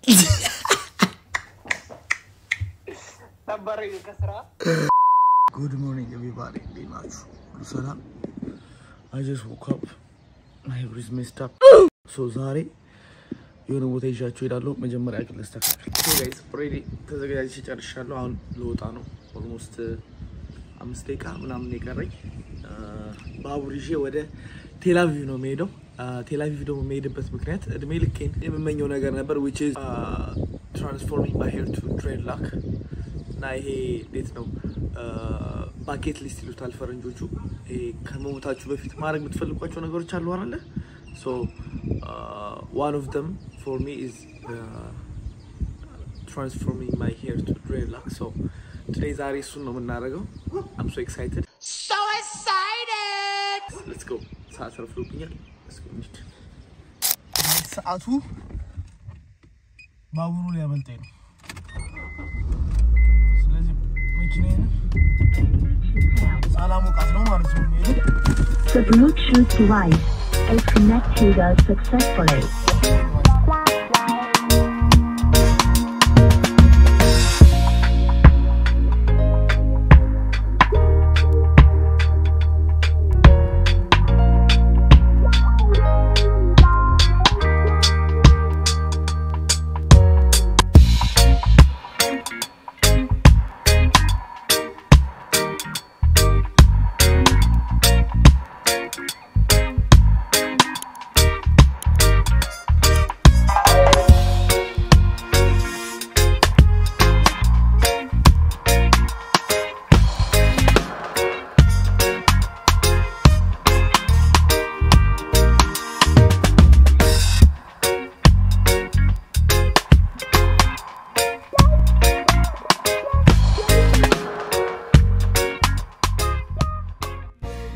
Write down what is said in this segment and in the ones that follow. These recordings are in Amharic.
Good morning, everybody. I just woke up. My hair is messed up. So sorry. You know what I just tweeted out. My jumper I can stuck. So guys, already ተዘጋጅቼ ጨርሻለሁ አሁን ልወጣ ነው almost 5 ደቂቃ ምናምን ይቀረኝ ባቡር ይዤ ወደ ቴል አቪቭ ነው የምሄደው ቴል አቪቭ ደግሞ የምሄድበት ምክንያት እድሜ ልኬን የምመኘው ነገር ነበር which is transforming my hair to dreadlock እና ይሄ እንዴት ነው ባኬት ሊስት ይሉታል ፈረንጆቹ ከመሞታችሁ በፊት ማድረግ የምትፈልጓቸው ነገሮች አሉ አይደል so one of them for me is transforming my hair to dreadlock so today's are soon no የምናደርገው I'm so excited let's go ሰዓት ረፍዶብኛል let's go ሰዓቱ ባቡሩ ሊያመልጠኝ ነው ስለዚህ መኪናዬን ሰላም ወቃት ነው ማለት ነው The Bluetooth device is connected successfully.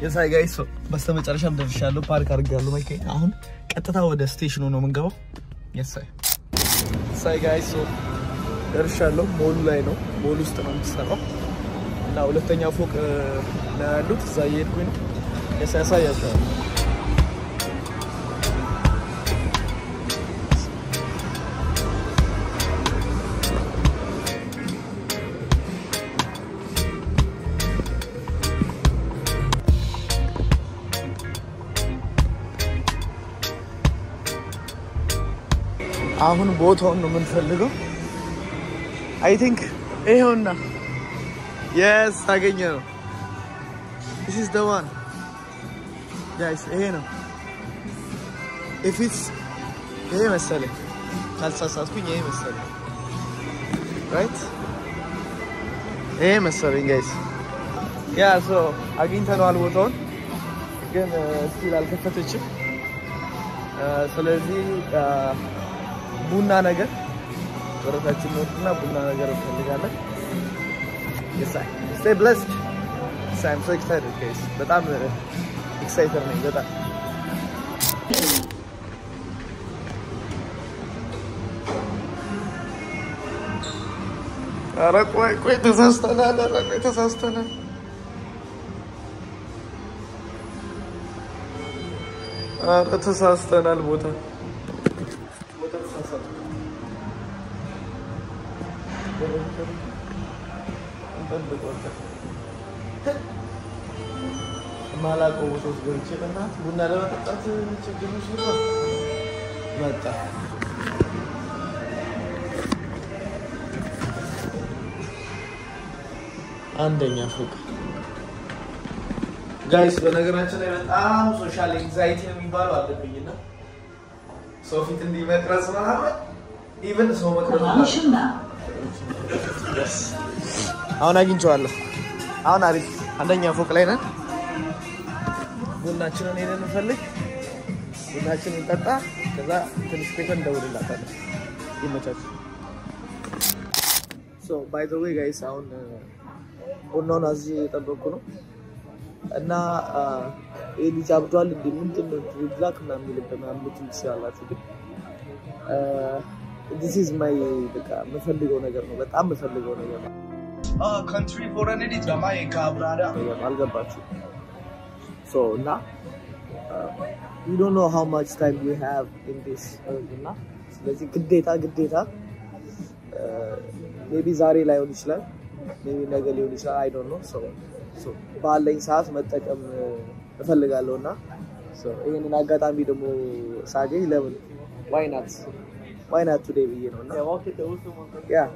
Yes hi guys so በስተመጨረሻም ደርሻለሁ ፓርክ አድርጋለሁ ማይከይ አሁን ቀጥታ ወደ ስቴሽኑ ነው የምንገባው yes hi guys so ደርሻለሁ ሞሉ ላይ ነው ሞሉ ውስጥ ነው የምትሰራው እና ሁለተኛ ፎቅ ላይ ያሉት እዛ እየሄድኩኝ ነው ያሳያችኋለሁ አሁን ቦታውን ነው የምንፈልገው I think ይሄውና yes አገኘ ነው this is the one guys ይሄ ነው if it's ይሄ መሰለኝ ካልሳሳትኩኝ ይሄ መሰለኝ right ይሄ መሰለኝ guys yeah so አግኝተነዋል ቦታውን ግን ስቲል አልከፈተችም ስለዚህ ቡና ነገር ወረታችን ነውና ቡና ነገር እንፈልጋለን yes I stay blessed so I'm so excited guys በጣም excited ነኝ በጣም አረ ቆይ ተሳስተናል አረ ተሳስተናል ቦታ ማላቆ ወቶስ ገርቼና ቡና ለማጠጣት ችግርሽ ነው መጣ አንደኛ ፎቅ ጋይስ በነገራችን ላይ በጣም ሶሻል ኤንዛይቲ ነው የሚባለው አለብኝና ሶፊት እንዲመጥረስ ማለት ኢቭን ሰው መጥረስ yes አሁን አግኝቻለሁ አሁን አሪፍ አንደኛ ፎቅ ላይ ነን ቡናችንን ሄደን እንፈልግ ቡናችንን እንጠጣ ከዛ ትንሽ ፔፐር እንደውልላታለን ይመቻችሁ so by the way guys አሁን ቡናውን እዚህ እየጠበቅኩ ነው እና ኤሊጅ አብዷል እንደምንድን ነው ድሪብላክ ምናምን ይልበናል ምትል ሲያላችሁ ግን this is my በቃ መፈልገው ነገር ነው በጣም መፈልገው ነገር ነው country foreign edit ጋማይ ካብራዳ አልገባችሁ so now we don't know how much time we have in this እና ስለዚህ ግዴታ ሜቢ ዛሬ ላይ ሆን ይችላል ሜቢ ነገ ሊሆን ይችላል I don't know so ባለኝ ሰዓት መጠቀም እፈልጋለሁና so ይሄንን አጋጣሚ ደግሞ ሳገኝ ለምን why not today ብዬ ነውና yeah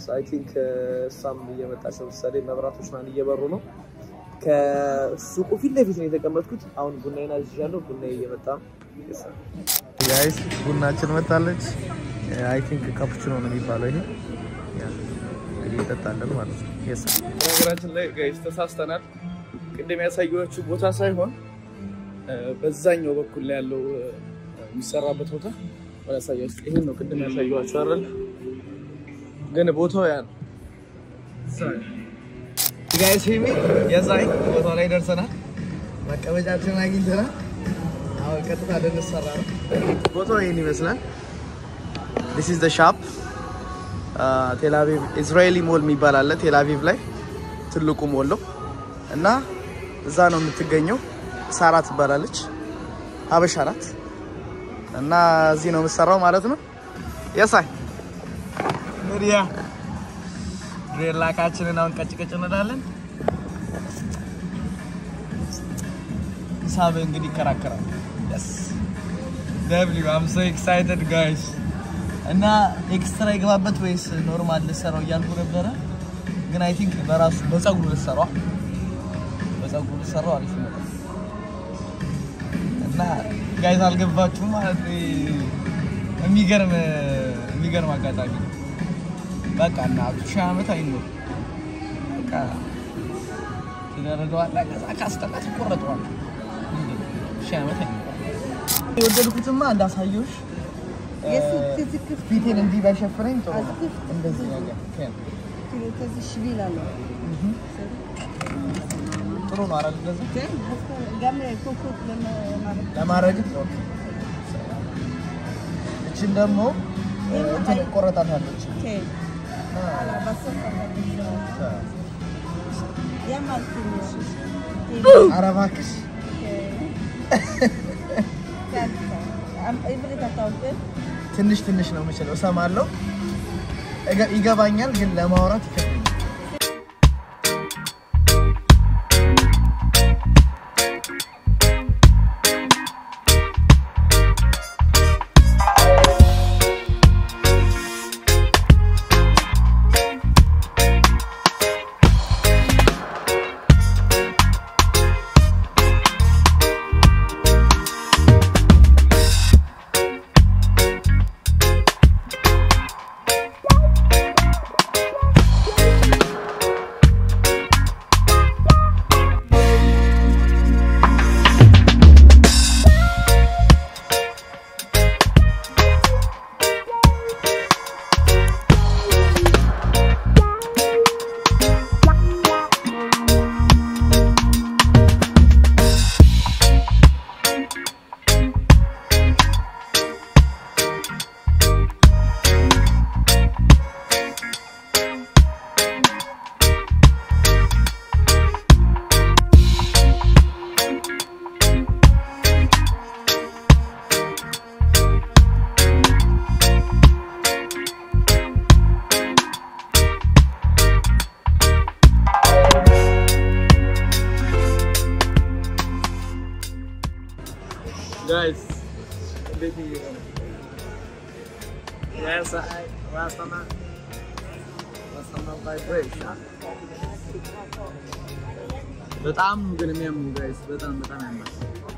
so I think some እየመጣች ነው መሰለኝ መብራቶች ማን እየበሩ ነው ከሱቁ ፊት ለፊት ነው የተቀመጥኩት አሁን ቡናዬን አዝዣለሁ ቡናዬ እየመጣ guys ቡናችን መጣለች I think ካፑቺኖ ነው የሚባለው ይሄ እየጠጣለን ማለት ነው yes ነገራችን ላይ guys ተሳስተናል ቅድም ያሳየኋችሁ ቦታ ሳይሆን በዛኛው በኩል ላይ ያለው የሚሰራበት ቦታ ወላሳያችሁ ይሄን ነው ቅድም ያሳየኋችሁ አይደል ግን ቦታው ያ ነው guys ሄሚ የዛይ ቦታው ላይ ደርሰናል መቀመጫችን አግኝተናል አሁን ቀጥታ ልንሰራ ነው ቦታው ይሄን ይመስላል this is the shop ቴል አቪቭ ኢዝራኤሊ ሞል የሚባል አለ ቴል አቪቭ ላይ ትልቁ ሞል ነው እና እዛ ነው የምትገኘው ሳራ ትባላለች ሀበሻ ናት እና እዚህ ነው የምትሰራው ማለት ነው የሳይ ምሪያ ሬላካችንን አሁን ቀጭቀጭ እንላለን ሳብ እንግዲህ ከራከራው yes w I'm so excited guys እና ኤክስትራ ይገባበት ወይስ ኖርማል ልሰራው ያልኩ ነበር ግን I think በራሱ በፀጉሩ ልሰራው አሪፍ ነው እና ጋይስ አልገባችሁም ማለት የሚገርም አጋጣሚ በቃ እና ሺህ ዓመት አይኖር በቃ ተደረገዋል አካስተላት ቆረጠዋል ሺህ ዓመት አይኖር የወደድኩትማ እንዳሳየውሽ የስክስክስ ፊቴን እንዲህ ባይሸፍነኝ ጥሩ እንደዚህ ነገር ከዚህ ሽቢላ ነው ጥሩ ነው አይደል እንደዚህ ጋሜ ኮኮት ለማረግ እቺን ደግሞ እንትን ቆረጣታለች አረባክሽ ትንሽ ነው የምችለው እሰማለሁ ይገባኛል ግን ለማውራት ይከብዳል guys yes I Rastana vibration በጣም ግን የሚያምሩ guys በጣም ያምራል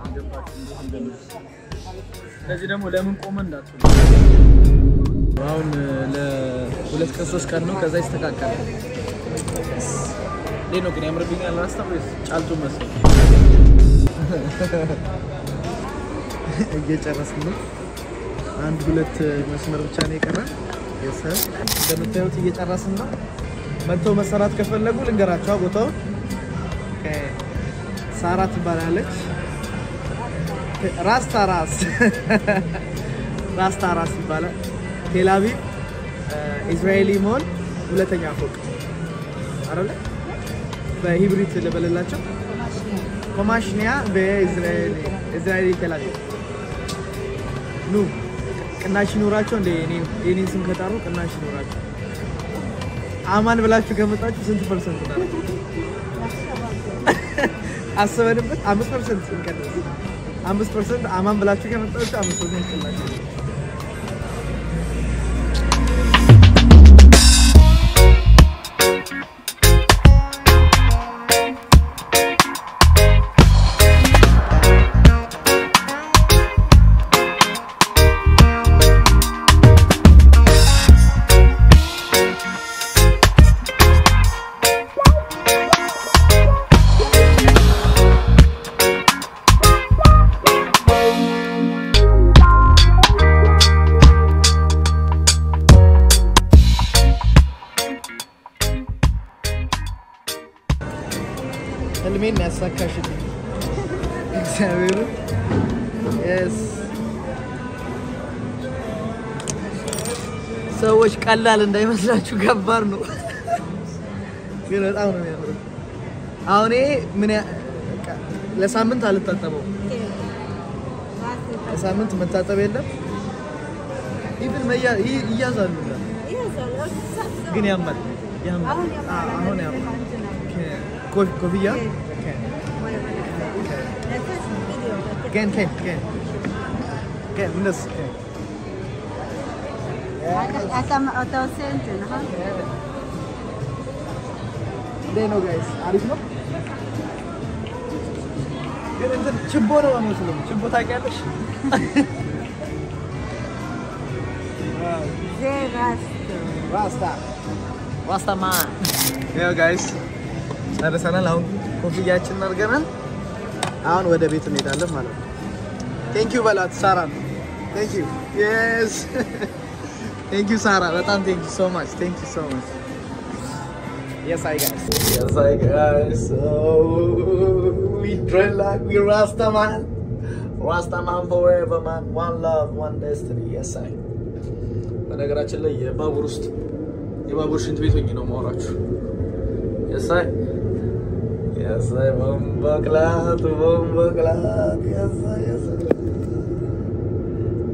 አንገባችሁ እንደዚህ ስለዚህ ደግሞ ለምን ቆመ እንዳትሉ አሁን ለሁለት ከሶስት ቀን ነው ከዛ ይስተካከላል ለኔ ግን ያምርብኛል አስተውስ ጫልቱ መስል እየጨረስን ነው አንድ ሁለት መስመር ብቻ ነው የቀረን የሰር እንደምታዩት እየጨረስን ነው መጥተው መሰራት ከፈለጉ ልንገራቸው ቦታው ሳራ ትባላለች ራስታራስ ይባላል ቴል አቪቭ ኢዝራኤሊ ሞል ሁለተኛ ፎቅ አይደለ በሂብሪት ለበለላቸው ኮማሽኒያ በኢዝራኤሊ ቴል አቪቭ ኑ ቅናሽ ይኖራቸው እንደ እኔን ስም ከጠሩ ቅናሽ ይኖራቸው አማን ብላችሁ ከመጣችሁ ስንት ፐርሰንት ነው አስበንበት 5% እንቀጥል 5% አማን ብላችሁ ከመጣችሁ 5% ቅናሽ ህልሜን ያሳካሽልኝ እግዚአብሔር yes ሰዎች ቀላል እንዳይመስላችሁ ከባድ ነው ግን በጣም ነው የሚያምረው አሁን ምን ለሳምንት አልታጠበው ለሳምንት መታጠብ የለም ኢቭን ይያዛሉ ግን ያማል አሁን ያማል ኮፍያ كان من النص هذا سنتين ها دينو جايز عارفنا انت تشبونه ولا مسلم تشبو ታውቂያለሽ زي راستا ما يا جايز ጨርሰናል አሁን ኮፍያችንን አድርገናል አሁን ወደ ቤት እንሄዳለን ማለት ነው Thank you በላት ሳራ Thank you yes Thank you ሳራ በጣም thank you so much Yes I guys oh we dread like we Rastaman forever man one love one destiny yes I በነገራችን ላይ የባቡር ሽንት ቤት ሆኜ ነው ማወራችሁ yes I bomboclat yes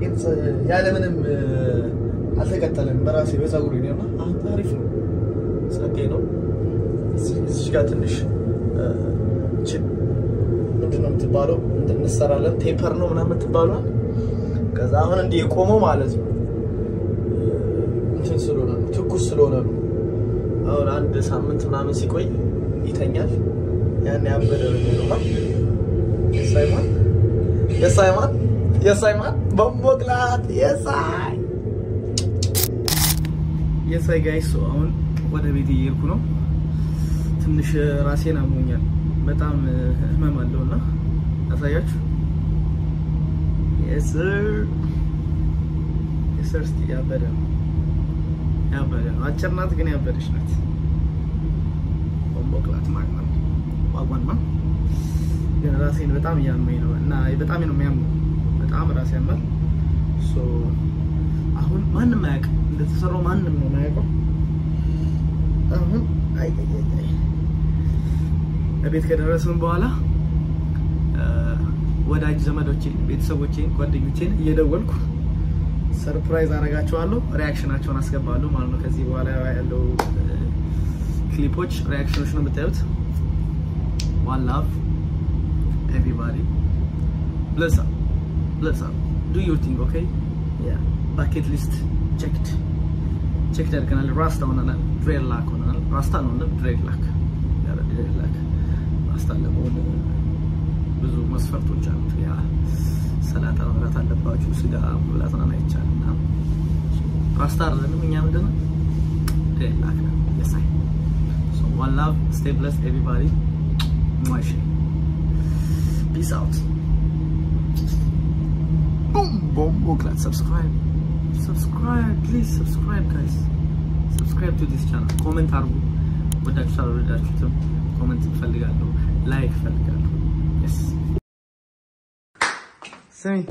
it's ያለ ምንም አልተከተለም በራሴ በፀጉሬ ነውና አሁን ታሪፍ ነው ሰጤ ነው እዚህ ጋር ትንሽ ምንድነው የምትባለው እንሰራለን ቴፐር ነው ምናምን የምትባለው ከዛ አሁን እንዲህ የቆመው ማለት ነው እንትን ስለሆነ ነው ትኩስ ስለሆነ ነው አሁን አንድ ሳምንት ምናምን ሲቆይ ይተኛል ያን ያበደረ ነው Yes I bomboclat yes I guys so አሁን ወደ ቤት እየሄድኩ ነው ትንሽ ራሴን አሞኛል በጣም ህመም አለውና አሳያችሁ yes sir ያበደ አጭር ናት ግን ያበደች ናት ቦምቦክላት ማለት ነው ዋጓንማ ግን ራሴን በጣም ያመኝ ነው እና በጣም ነው የሚያመው በጣም ራሴ ያማል ሶ አሁን ማንንም ማያውቅ እንደተሰራው ማንንም ነው ማያውቀው አሁን ቤት ከደረስን በኋላ ወዳጅ ዘመዶቼን ቤተሰቦቼን ጓደኞቼን እየደወልኩ ሰርፕራይዝ አረጋቸዋለሁ ሪአክሽናቸውን አስገባለሁ ማለት ነው ከዚህ በኋላ ያለው ክሊፖች ሪአክሽኖች ነው የምታዩት one love everybody bless up do your thing okay yeah bucket list checked አድርገናል ራስታ ሆነናል dreadlock ሆነናል ራስታ ነው እንደ dreadlock ራስታ ለመሆን ብዙ መስፈርቶች አሉት ያ ሰላጣ መብላት አለባችሁ ስጋ መብላት አይቻልና ራስታ አይደለም እኛ ምንድነው dreadlock yes I so one love stay blessed everybody peace out bomboclat subscribe please subscribe guys subscribe to this channel comment argu ወዳችሁ comment ፈልጋለሁ like ፈልጋለሁ yes same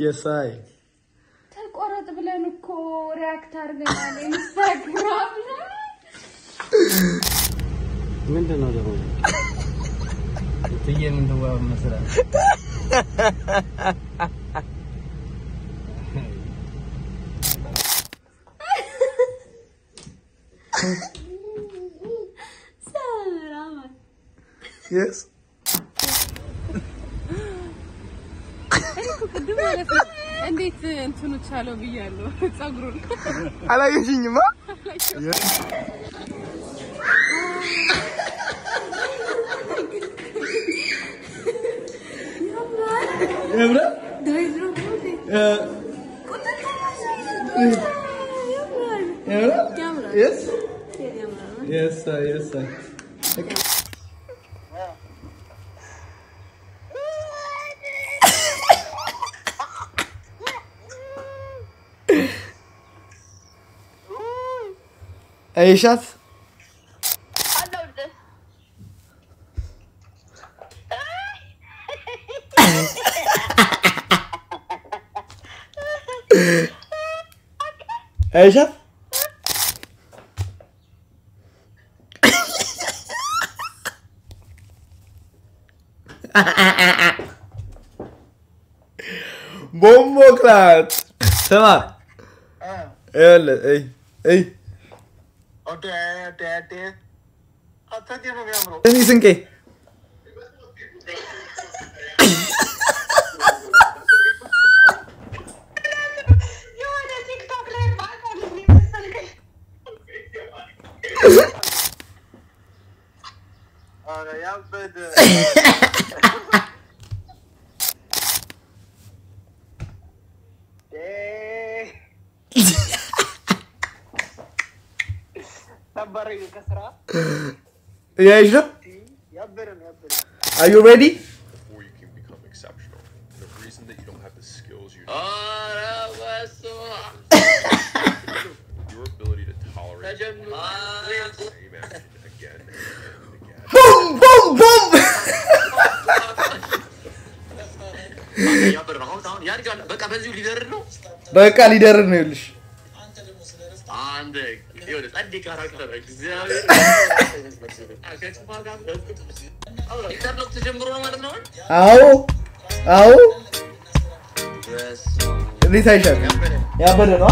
yes I ተቆረጥ ብለን እኮ ሪአክት አድርገናል ኢንስታግራም ምንድነው ደግሞ ትዬ ምንድነው መሰለህ Yes. እንዴት እንትኑ ቻለው ብያለሁ ጸጉሩን አላየሽኝማ يبرا دايزرو يبرا yes yes yes ايشات ايشات بومبوكلات تمام يلا اي Ini sengke. Yeah, Isha? Are you ready? Before you can become exceptional. And the reason that you don't have the skills you your ability to tolerate the same action again and again. Boom, boom, boom! በቃ ሊደር ነው ይልሽ አንዴ ይወደ ጸዲ ካራክተር እግዚአብሔር ኢንተርኔት ተጀምሮ ነው ማለት ነው አዎ እንዴት አይሻል ያበደ ነው